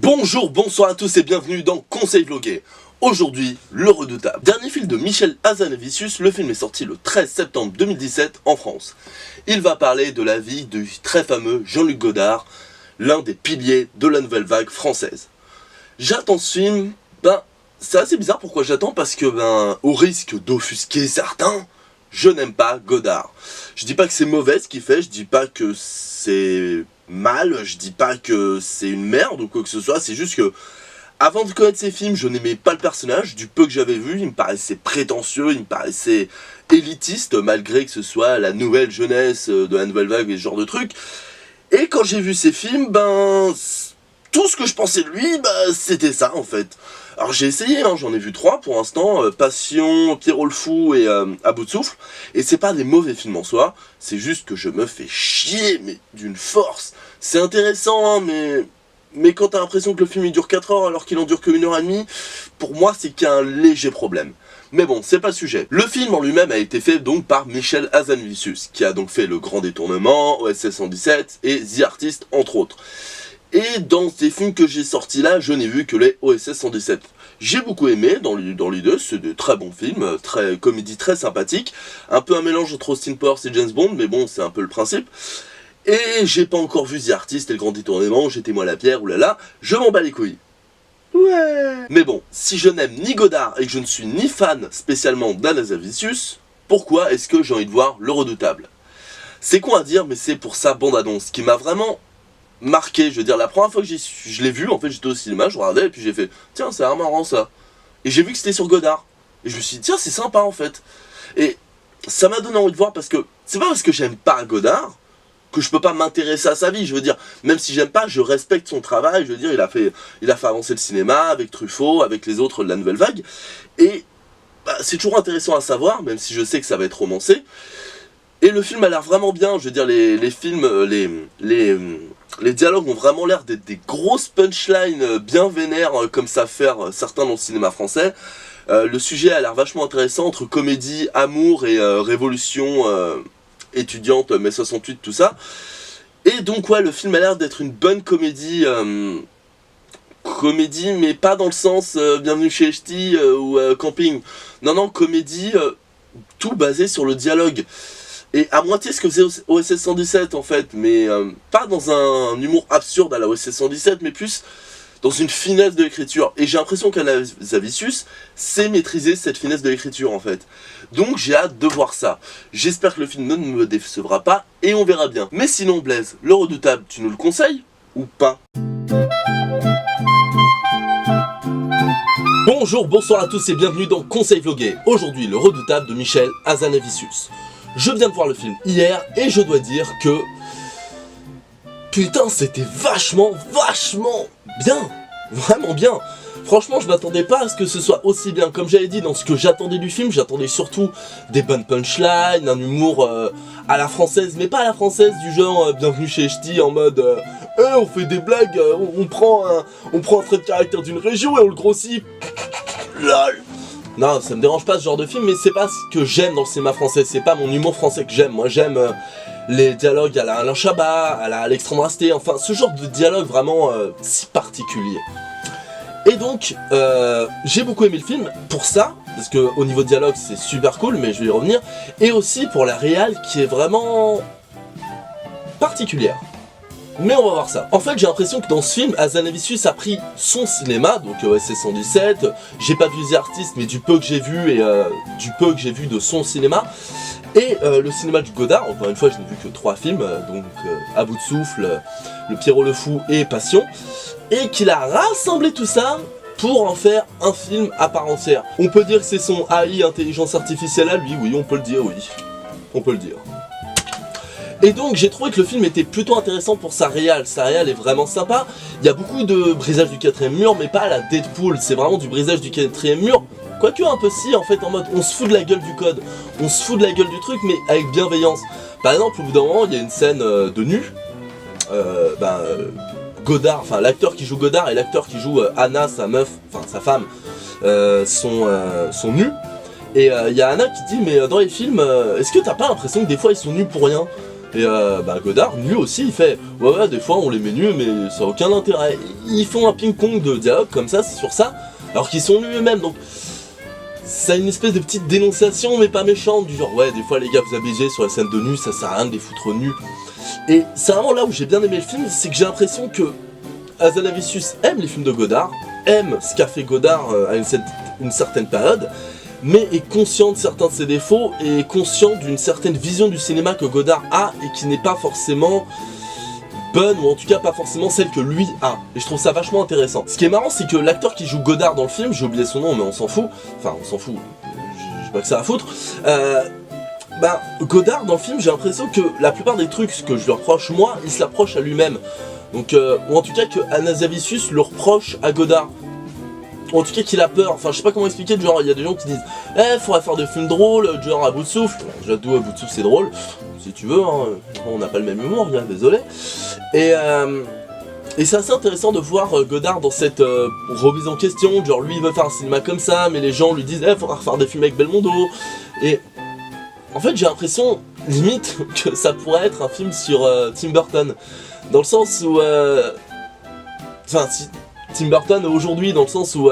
Bonjour, bonsoir à tous et bienvenue dans Conseil Vlogué. Aujourd'hui, Le Redoutable. Dernier film de Michel Hazanavicius, le film est sorti le 13 septembre 2017 en France. Il va parler de la vie du très fameux Jean-Luc Godard, l'un des piliers de la nouvelle vague française. J'attends ce film, c'est assez bizarre pourquoi j'attends, parce que au risque d'offusquer certains, je n'aime pas Godard. Je dis pas que c'est mauvais ce qu'il fait, je dis pas que c'est mal, je dis pas que c'est une merde ou quoi que ce soit, c'est juste que avant de connaître ces films, je n'aimais pas le personnage, du peu que j'avais vu, il me paraissait prétentieux, il me paraissait élitiste, malgré que ce soit la nouvelle jeunesse de la nouvelle vague et ce genre de trucs. Et quand j'ai vu ces films, tout ce que je pensais de lui, c'était ça en fait. Alors j'ai essayé, j'en ai vu 3 pour l'instant, Passion, Pierrot le Fou et À bout de souffle. Et c'est pas des mauvais films en soi, c'est juste que je me fais chier, mais d'une force. C'est intéressant, mais quand t'as l'impression que le film il dure 4 heures alors qu'il en dure que 1h30, pour moi c'est qu'il y a un léger problème. Mais bon, c'est pas le sujet. Le film en lui-même a été fait donc par Michel Hazanavicius, qui a donc fait Le Grand Détournement, OSS 117 et The Artist entre autres. Et dans ces films que j'ai sortis là, je n'ai vu que les OSS 117. J'ai beaucoup aimé dans les deux, c'est de très bons films, comédie très sympathique, un peu un mélange entre Austin Powers et James Bond, mais bon, c'est un peu le principe. Et j'ai pas encore vu The Artist et Le Grand Détournement, jetez-moi la pierre, oulala, je m'en bats les couilles. Ouais. Mais bon, si je n'aime ni Godard et que je ne suis ni fan spécialement d'Hazanavicius, pourquoi est-ce que j'ai envie de voir Le Redoutable? C'est con à dire, mais c'est pour sa bande-annonce qui m'a vraiment marqué. Je veux dire, la première fois que je l'ai vu, en fait j'étais au cinéma, je regardais et puis j'ai fait tiens, c'est marrant ça. Et j'ai vu que c'était sur Godard. Et je me suis dit tiens, c'est sympa en fait. Et ça m'a donné envie de voir, parce que c'est pas parce que j'aime pas Godard que je peux pas m'intéresser à sa vie. Je veux dire, même si j'aime pas, je respecte son travail. Je veux dire, il a fait avancer le cinéma avec Truffaut, avec les autres de la nouvelle vague. Et c'est toujours intéressant à savoir, même si je sais que ça va être romancé. Et le film a l'air vraiment bien. Je veux dire, les dialogues ont vraiment l'air d'être des grosses punchlines bien vénères, comme savent faire certains dans le cinéma français. Le sujet a l'air vachement intéressant, entre comédie, amour et révolution étudiante, mai 68, tout ça. Et donc ouais, le film a l'air d'être une bonne comédie, mais pas dans le sens Bienvenue chez les Ch'tis ou Camping. Non, comédie, tout basé sur le dialogue. Et à moitié ce que faisait OSS 117 en fait, mais pas dans un humour absurde à la OSS 117, mais plus dans une finesse de l'écriture. Et j'ai l'impression qu'Hazanavicius sait maîtriser cette finesse de l'écriture en fait. Donc j'ai hâte de voir ça. J'espère que le film ne me décevra pas, et on verra bien. Mais sinon Blaise, Le Redoutable, tu nous le conseilles ou pas? Bonjour, bonsoir à tous et bienvenue dans Conseil Vlogué. Aujourd'hui, Le Redoutable de Michel Hazanavicius. Je viens de voir le film hier et je dois dire que putain, c'était vachement bien, vraiment bien. Franchement, je m'attendais pas à ce que ce soit aussi bien. Comme j'avais dit, dans ce que j'attendais du film, j'attendais surtout des bonnes punchlines, un humour à la française, mais pas à la française du genre Bienvenue chez les Ch'tis en mode on fait des blagues, on prend un trait de caractère d'une région et on le grossit. LOL. Non, ça me dérange pas ce genre de film, mais c'est pas ce que j'aime dans le cinéma français, c'est pas mon humour français que j'aime. Moi j'aime les dialogues à la Alain Chabat, à la Alexandre Astier, enfin ce genre de dialogue vraiment si particulier. Et donc, j'ai beaucoup aimé le film pour ça, parce que au niveau dialogue c'est super cool, mais je vais y revenir, et aussi pour la réal qui est vraiment particulière. Mais on va voir ça. En fait, j'ai l'impression que dans ce film, Hazanavicius a pris son cinéma, donc OSS 117, j'ai pas vu The Artist, mais du peu que j'ai vu, et du peu que j'ai vu de son cinéma, et le cinéma du Godard. Encore une fois, je n'ai vu que 3 films, donc À bout de souffle, Le Pierrot le Fou et Passion, et qu'il a rassemblé tout ça pour en faire un film à part entière. On peut dire que c'est son AI, intelligence artificielle à lui, oui, on peut le dire, oui. On peut le dire. Et donc j'ai trouvé que le film était plutôt intéressant pour sa réal. Sa réal est vraiment sympa. Il y a beaucoup de brisage du 4ème mur, mais pas à la Deadpool. C'est vraiment du brisage du 4ème mur. Quoique un peu si, en fait, en mode on se fout de la gueule du code. On se fout de la gueule du truc, mais avec bienveillance. Par exemple, au bout d'un moment, il y a une scène de nu. Godard, enfin l'acteur qui joue Godard et l'acteur qui joue Anna, sa meuf, enfin sa femme, sont nus. Et il y a Anna qui dit mais dans les films, est-ce que t'as pas l'impression que des fois ils sont nus pour rien? Et Godard, lui aussi, il fait ouais, des fois on les met nus, mais ça n'a aucun intérêt. Ils font un ping-pong de dialogue comme ça, sur ça, alors qu'ils sont nus eux-mêmes, donc ça a une espèce de petite dénonciation, mais pas méchante, du genre ouais, des fois les gars vous abusez sur la scène de nu, ça sert à rien de les foutre nus. Et c'est vraiment là où j'ai bien aimé le film, c'est que j'ai l'impression que Hazanavicius aime les films de Godard, aime ce qu'a fait Godard à une certaine période, mais est conscient de certains de ses défauts et est conscient d'une certaine vision du cinéma que Godard a et qui n'est pas forcément bonne, ou en tout cas pas forcément celle que lui a. Et je trouve ça vachement intéressant. Ce qui est marrant, c'est que l'acteur qui joue Godard dans le film, j'ai oublié son nom mais on s'en fout, enfin on s'en fout, j'ai pas que ça à foutre, Godard dans le film, j'ai l'impression que la plupart des trucs que je lui reproche moi, il se l'approche à lui-même. Donc, ou en tout cas que Hazanavicius le reproche à Godard. Ou en tout cas qu'il a peur, enfin je sais pas comment expliquer, genre il y a des gens qui disent faudrait faire des films drôles, genre à bout de souffle. J'avoue, à bout de souffle c'est drôle, si tu veux, hein. On n'a pas le même humour, bien, désolé. Et c'est assez intéressant de voir Godard dans cette remise en question, genre lui il veut faire un cinéma comme ça, mais les gens lui disent faudra faire des films avec Belmondo. Et en fait j'ai l'impression, limite, que ça pourrait être un film sur Tim Burton. Dans le sens où... Enfin, si Tim Burton aujourd'hui, dans le sens où...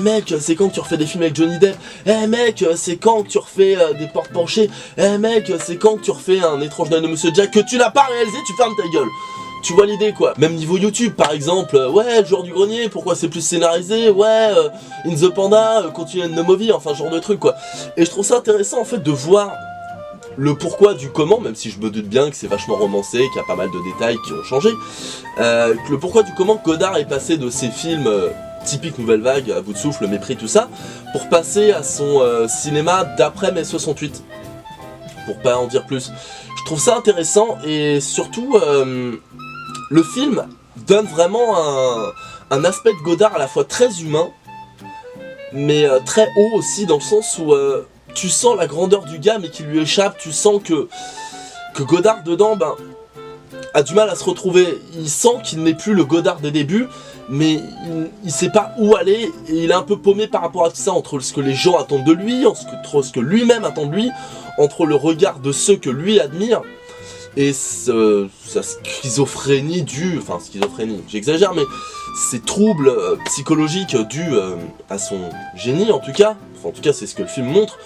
mec, c'est quand que tu refais des films avec Johnny Depp? Mec, c'est quand que tu refais des portes penchées? Mec, c'est quand que tu refais un étrange Noël de Monsieur Jack que tu n'as pas réalisé? Tu fermes ta gueule. Tu vois l'idée quoi. Même niveau YouTube par exemple, ouais, le joueur du grenier, pourquoi c'est plus scénarisé? Ouais, In the Panda, continue de movie, enfin genre de truc quoi. Et je trouve ça intéressant en fait de voir le pourquoi du comment, même si je me doute bien que c'est vachement romancé, qu'il y a pas mal de détails qui ont changé, le pourquoi du comment Godard est passé de ses films typiques Nouvelle Vague, à bout de souffle, le mépris, tout ça, pour passer à son cinéma d'après mai 68, pour pas en dire plus. Je trouve ça intéressant, et surtout, le film donne vraiment un aspect de Godard à la fois très humain, mais très haut aussi, dans le sens où... tu sens la grandeur du gars mais qui lui échappe, tu sens que Godard dedans a du mal à se retrouver, il sent qu'il n'est plus le Godard des débuts, mais il sait pas où aller, et il est un peu paumé par rapport à tout ça, entre ce que les gens attendent de lui, entre ce que lui-même attend de lui, entre le regard de ceux que lui admire, et sa schizophrénie j'exagère, mais ces troubles psychologiques dus à son génie en tout cas c'est ce que le film montre,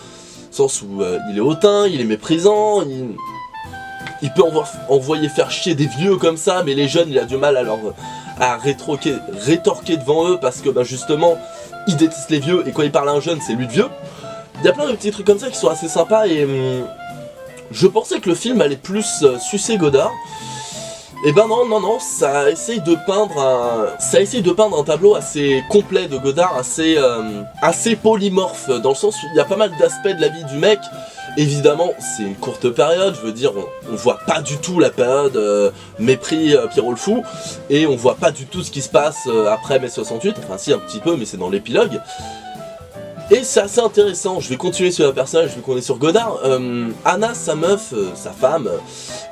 sens où il est hautain, il est méprisant, il peut envoyer faire chier des vieux comme ça, mais les jeunes il a du mal à rétorquer devant eux parce que justement il déteste les vieux et quand il parle à un jeune c'est lui le vieux. Il y a plein de petits trucs comme ça qui sont assez sympas et je pensais que le film allait plus sucer Godard. Et non, ça essaye de peindre un tableau assez complet de Godard, assez polymorphe, dans le sens où il y a pas mal d'aspects de la vie du mec. Évidemment, c'est une courte période, je veux dire, on voit pas du tout la période mépris Pierrot le Fou, et on voit pas du tout ce qui se passe après mai 68, enfin si un petit peu, mais c'est dans l'épilogue. Et c'est assez intéressant, je vais continuer sur un personnage vu qu'on est sur Godard. Anna, sa meuf, sa femme,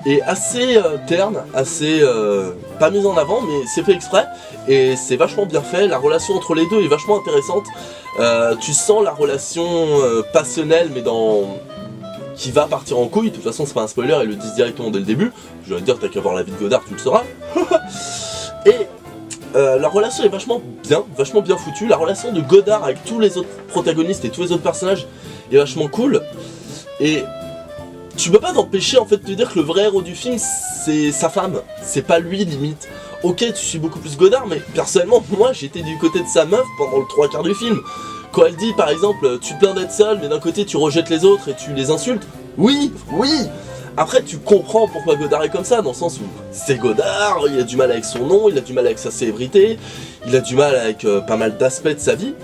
est assez terne, assez pas mise en avant, mais c'est fait exprès, et c'est vachement bien fait, la relation entre les deux est vachement intéressante. Tu sens la relation passionnelle, mais qui va partir en couille, de toute façon c'est pas un spoiler, ils le disent directement dès le début, je vais te dire t'as qu'à voir la vie de Godard, tu le sauras. Et la relation est vachement bien foutue, la relation de Godard avec tous les autres protagonistes et tous les autres personnages est vachement cool, et tu peux pas t'empêcher en fait de te dire que le vrai héros du film c'est sa femme, c'est pas lui limite. Ok, tu suis beaucoup plus Godard, mais personnellement moi j'étais du côté de sa meuf pendant le 3/4 du film. Quand elle dit par exemple tu te plains d'être seul mais d'un côté tu rejettes les autres et tu les insultes, oui. Après tu comprends pourquoi Godard est comme ça, dans le sens où c'est Godard, il a du mal avec son nom, il a du mal avec sa célébrité, il a du mal avec pas mal d'aspects de sa vie,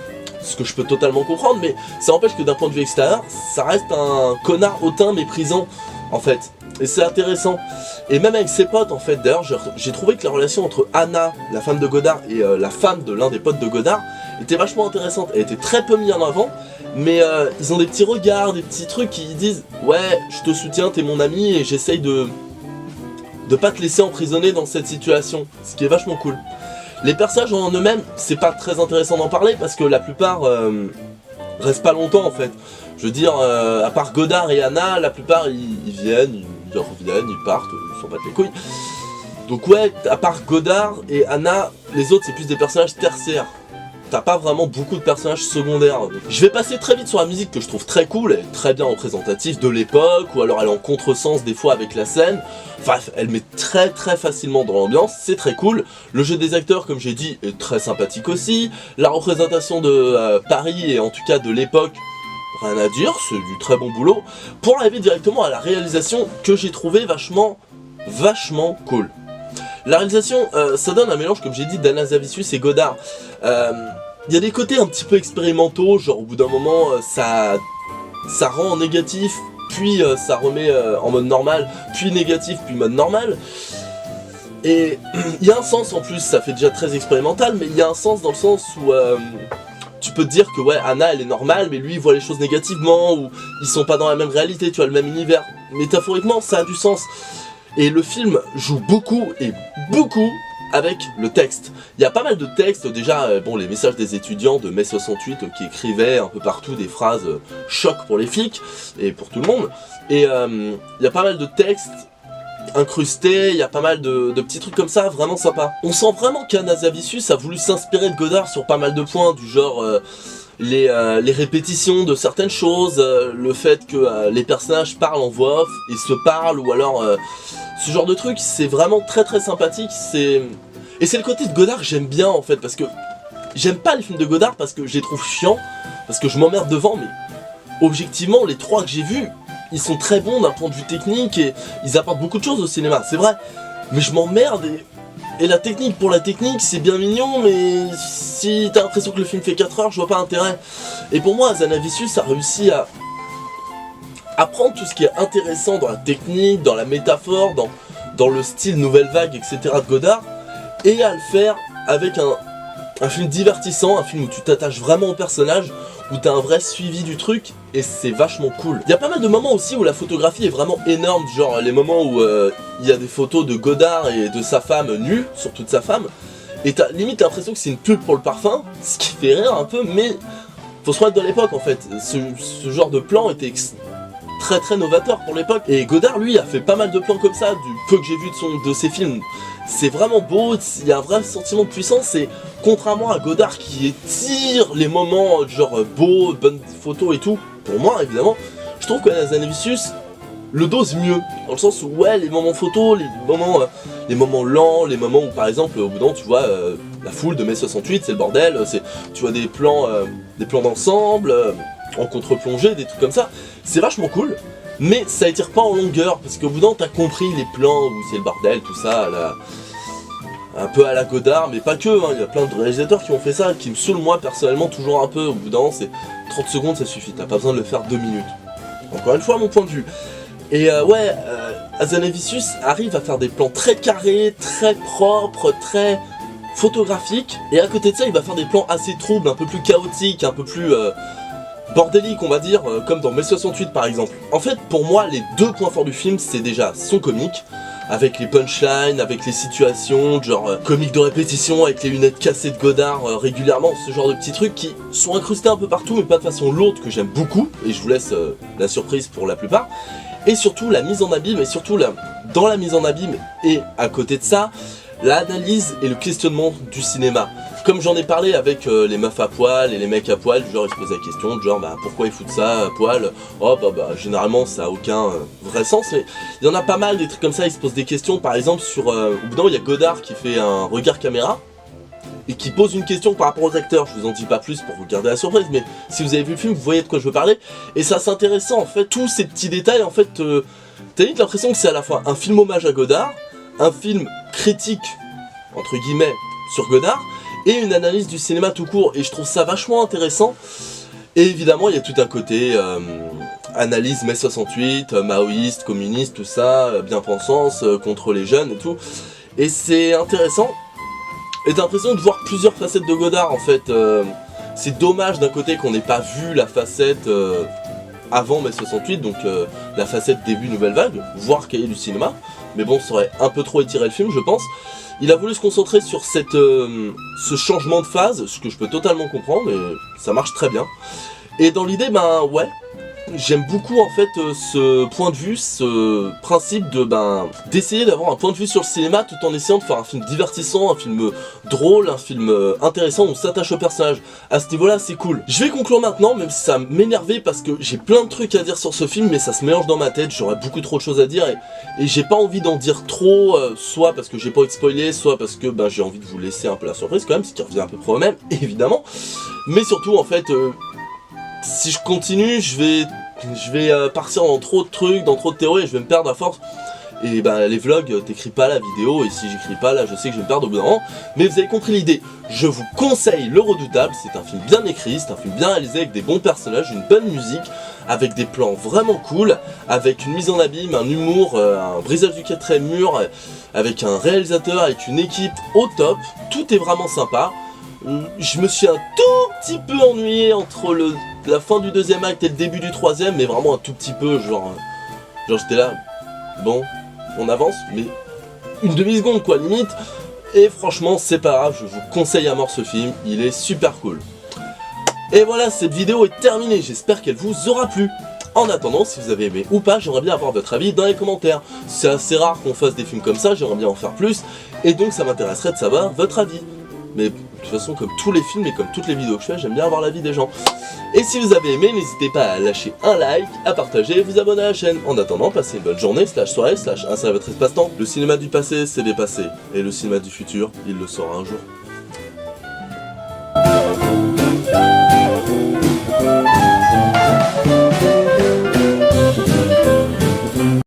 ce que je peux totalement comprendre, mais ça empêche que d'un point de vue extérieur, ça reste un connard hautain méprisant en fait. Et c'est intéressant. Et même avec ses potes en fait, d'ailleurs j'ai trouvé que la relation entre Anna, la femme de Godard, et la femme de l'un des potes de Godard était vachement intéressante. Elle était très peu mise en avant, mais ils ont des petits regards, des petits trucs qui disent ouais, je te soutiens, t'es mon ami et j'essaye de pas te laisser emprisonner dans cette situation, ce qui est vachement cool. Les personnages en eux-mêmes, c'est pas très intéressant d'en parler parce que la plupart restent pas longtemps en fait. Je veux dire, à part Godard et Anna, la plupart ils viennent, ils reviennent, ils partent, ils s'en battent les couilles. Donc ouais, à part Godard et Anna, les autres c'est plus des personnages tertiaires. T'as pas vraiment beaucoup de personnages secondaires. Je vais passer très vite sur la musique que je trouve très cool, et très bien représentative de l'époque, ou alors elle est en contresens des fois avec la scène. Enfin, elle met très facilement dans l'ambiance, c'est très cool. Le jeu des acteurs, comme j'ai dit, est très sympathique aussi. La représentation de Paris, et en tout cas de l'époque, rien à dire, c'est du très bon boulot. Pour arriver directement à la réalisation que j'ai trouvé vachement cool. La réalisation, ça donne un mélange, comme j'ai dit, d'Anna Zavicius et Godard. Il y a des côtés un petit peu expérimentaux, genre au bout d'un moment, ça rend en négatif, puis ça remet en mode normal, puis négatif, puis mode normal. Et il y a un sens en plus, ça fait déjà très expérimental, mais il y a un sens dans le sens où tu peux te dire que ouais, Anna elle est normale, mais lui il voit les choses négativement, ou ils sont pas dans la même réalité, tu vois, le même univers. Métaphoriquement, ça a du sens. Et le film joue beaucoup avec le texte. Il y a pas mal de textes, déjà, bon, les messages des étudiants de mai 68 qui écrivaient un peu partout des phrases choc pour les flics et pour tout le monde. Et il y a pas mal de textes incrustés, il y a pas mal de petits trucs comme ça, vraiment sympa. On sent vraiment qu'Anna Zavicius a voulu s'inspirer de Godard sur pas mal de points, du genre les répétitions de certaines choses, le fait que les personnages parlent en voix off et se parlent, ou alors ce genre de truc, c'est vraiment très sympathique. Et c'est le côté de Godard que j'aime bien en fait, parce que j'aime pas les films de Godard parce que je les trouve chiants, parce que je m'emmerde devant, mais objectivement les trois que j'ai vus, ils sont très bons d'un point de vue technique et ils apportent beaucoup de choses au cinéma, c'est vrai, mais je m'emmerde. Et la technique pour la technique, c'est bien mignon, mais si t'as l'impression que le film fait 4 heures, je vois pas l'intérêt. Et pour moi, Hazanavicius a réussi à prendre tout ce qui est intéressant dans la technique, dans la métaphore, dans le style nouvelle vague, etc. de Godard, et à le faire avec un film divertissant, un film où tu t'attaches vraiment au personnage, où t'as un vrai suivi du truc, et c'est vachement cool. Il y a pas mal de moments aussi où la photographie est vraiment énorme, genre les moments où il y a des photos de Godard et de sa femme nue, surtout de sa femme, et t'as limite l'impression que c'est une pub pour le parfum, ce qui fait rire un peu, mais faut se remettre dans l'époque en fait. Ce genre de plan était très novateur pour l'époque, et Godard lui a fait pas mal de plans comme ça, du peu que j'ai vu de ses films. C'est vraiment beau, il y a un vrai sentiment de puissance, et contrairement à Godard qui étire les moments genre beaux, bonnes photos et tout, pour moi évidemment, je trouve que Hazanavicius le dose mieux, dans le sens où ouais, les moments photos, les moments lents, les moments où par exemple au bout d'un moment tu vois la foule de mai 68, c'est le bordel, tu vois des plans d'ensemble, en contre-plongée, des trucs comme ça, c'est vachement cool. Mais ça étire pas en longueur, parce qu'au bout d'un moment t'as compris les plans où c'est le bordel, tout ça, un peu à la Godard, mais pas que, hein. Il y a plein de réalisateurs qui ont fait ça, qui me saoulent moi personnellement toujours un peu. Au bout d'un moment c'est 30 secondes ça suffit, t'as pas besoin de le faire 2 minutes. Encore une fois mon point de vue. Et ouais, Hazanavicius arrive à faire des plans très carrés, très propres, très photographiques, et à côté de ça il va faire des plans assez troubles, un peu plus chaotiques, un peu plus bordélique on va dire, comme dans mai 68 par exemple. En fait pour moi les deux points forts du film c'est déjà son comique, avec les punchlines, avec les situations, genre comique de répétition, avec les lunettes cassées de Godard régulièrement, ce genre de petits trucs qui sont incrustés un peu partout mais pas de façon lourde, que j'aime beaucoup, et je vous laisse la surprise pour la plupart. Et surtout la mise en abîme, et surtout dans la mise en abîme et à côté de ça, l'analyse et le questionnement du cinéma. Comme j'en ai parlé avec les meufs à poil et les mecs à poil, genre ils se posent la question, genre bah pourquoi ils foutent ça à poil? Oh bah généralement ça a aucun vrai sens, mais il y en a pas mal des trucs comme ça, ils se posent des questions par exemple sur... au bout d'un moment il y a Godard qui fait un regard caméra, et qui pose une question par rapport aux acteurs. Je vous en dis pas plus pour vous garder la surprise, mais si vous avez vu le film, vous voyez de quoi je veux parler. Et ça c'est intéressant en fait, tous ces petits détails en fait, t'as vite l'impression que c'est à la fois un film hommage à Godard, un film critique, entre guillemets, sur Godard, et une analyse du cinéma tout court, et je trouve ça vachement intéressant. Et évidemment il y a tout un côté analyse mai 68, maoïste, communiste, tout ça, bien-pensance, contre les jeunes et tout. Et c'est intéressant. Et t'as l'impression de voir plusieurs facettes de Godard en fait. C'est dommage d'un côté qu'on n'ait pas vu la facette avant mai 68, donc la facette début Nouvelle Vague, voire cahier du cinéma. Mais bon, ça aurait un peu trop étiré le film je pense. Il a voulu se concentrer sur ce changement de phase, ce que je peux totalement comprendre, et ça marche très bien. Et dans l'idée, ben ouais, j'aime beaucoup en fait ce point de vue, ce principe de d'essayer d'avoir un point de vue sur le cinéma tout en essayant de faire un film divertissant, un film drôle, un film intéressant où on s'attache au personnage. À ce niveau là c'est cool. Je vais conclure maintenant, même si ça m'énervait parce que j'ai plein de trucs à dire sur ce film mais ça se mélange dans ma tête, j'aurais beaucoup trop de choses à dire et j'ai pas envie d'en dire trop, soit parce que j'ai pas envie de spoiler, soit parce que j'ai envie de vous laisser un peu la surprise quand même, ce qui revient à peu près au même, évidemment. Mais surtout en fait, si je continue, je vais partir dans trop de trucs, dans trop de théories et je vais me perdre à force. Et les vlogs, t'écris pas la vidéo et si j'écris pas là, je sais que je vais me perdre au bout d'un moment. Mais vous avez compris l'idée. Je vous conseille Le Redoutable, c'est un film bien écrit, c'est un film bien réalisé avec des bons personnages, une bonne musique, avec des plans vraiment cool, avec une mise en abîme, un humour, un brisage du quatrième mur, avec un réalisateur, avec une équipe au top. Tout est vraiment sympa. Je me suis un tout petit peu ennuyé entre la fin du deuxième acte et le début du troisième, mais vraiment un tout petit peu, genre j'étais là, bon, on avance, mais une demi-seconde quoi, limite, et franchement c'est pas grave, je vous conseille à mort ce film, il est super cool. Et voilà, cette vidéo est terminée, j'espère qu'elle vous aura plu. En attendant, si vous avez aimé ou pas, j'aimerais bien avoir votre avis dans les commentaires. C'est assez rare qu'on fasse des films comme ça, j'aimerais bien en faire plus, et donc ça m'intéresserait de savoir votre avis. Mais de toute façon, comme tous les films et comme toutes les vidéos que je fais, j'aime bien avoir l'avis des gens. Et si vous avez aimé, n'hésitez pas à lâcher un like, à partager et vous abonner à la chaîne. En attendant, passez une bonne journée, soirée, insérez votre espace-temps. Le cinéma du passé, c'est dépassé. Et le cinéma du futur, il le saura un jour.